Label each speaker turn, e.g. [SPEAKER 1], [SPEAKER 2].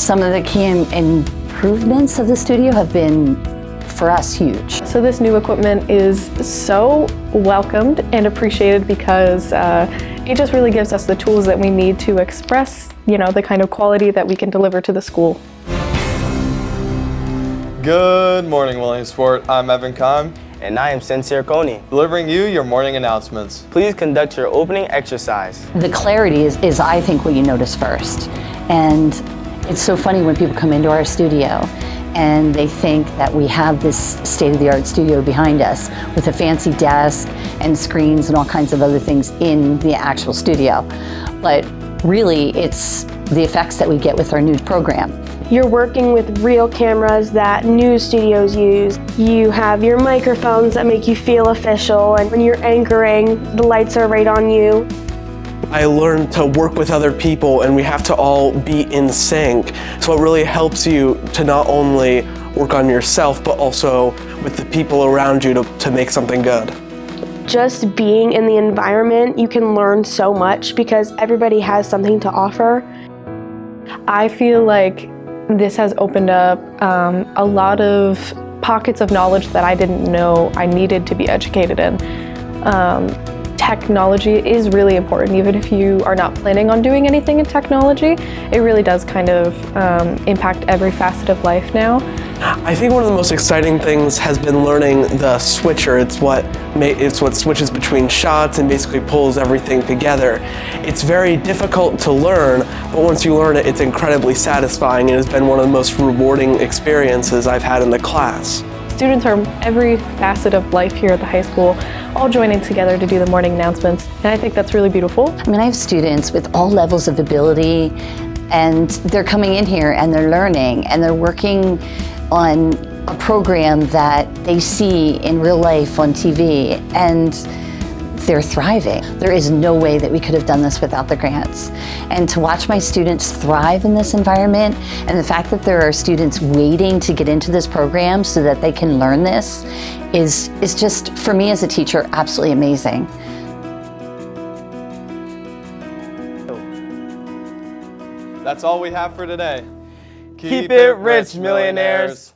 [SPEAKER 1] Some of the key improvements of the studio have been, for us, huge.
[SPEAKER 2] So this new equipment is so welcomed and appreciated because it just really gives us the tools that we need to express, the kind of quality that we can deliver to the school.
[SPEAKER 3] Good morning, Williamsport. I'm Evan Kahn.
[SPEAKER 4] And I am Sincere Coney.
[SPEAKER 3] Delivering you your morning announcements.
[SPEAKER 4] Please conduct your opening exercise.
[SPEAKER 1] The clarity is I think, what you notice first. And it's so funny when people come into our studio and they think that we have this state-of-the-art studio behind us with a fancy desk and screens and all kinds of other things in the actual studio. But really, it's the effects that we get with our new program.
[SPEAKER 5] You're working with real cameras that news studios use. You have your microphones that make you feel official, and when you're anchoring, the lights are right on you.
[SPEAKER 6] I learned to work with other people, and we have to all be in sync. So it really helps you to not only work on yourself, but also with the people around you to make something good.
[SPEAKER 5] Just being in the environment, you can learn so much because everybody has something to offer.
[SPEAKER 2] I feel like this has opened up a lot of pockets of knowledge that I didn't know I needed to be educated in. Technology is really important. Even if you are not planning on doing anything in technology, it really does kind of impact every facet of life now.
[SPEAKER 6] I think one of the most exciting things has been learning the switcher. It's what switches between shots and basically pulls everything together. It's very difficult to learn, but once you learn it, it's incredibly satisfying, and it's been one of the most rewarding experiences I've had in the class.
[SPEAKER 2] Students from every facet of life here at the high school all joining together to do the morning announcements, and I think that's really beautiful.
[SPEAKER 1] I mean, I have students with all levels of ability, and they're coming in here and they're learning and they're working on a program that they see in real life on TV, and they're thriving. There is no way that we could have done this without the grants. And to watch my students thrive in this environment, and the fact that there are students waiting to get into this program so that they can learn this is just, for me as a teacher, absolutely amazing.
[SPEAKER 3] That's all we have for today.
[SPEAKER 4] Keep it rich, millionaires.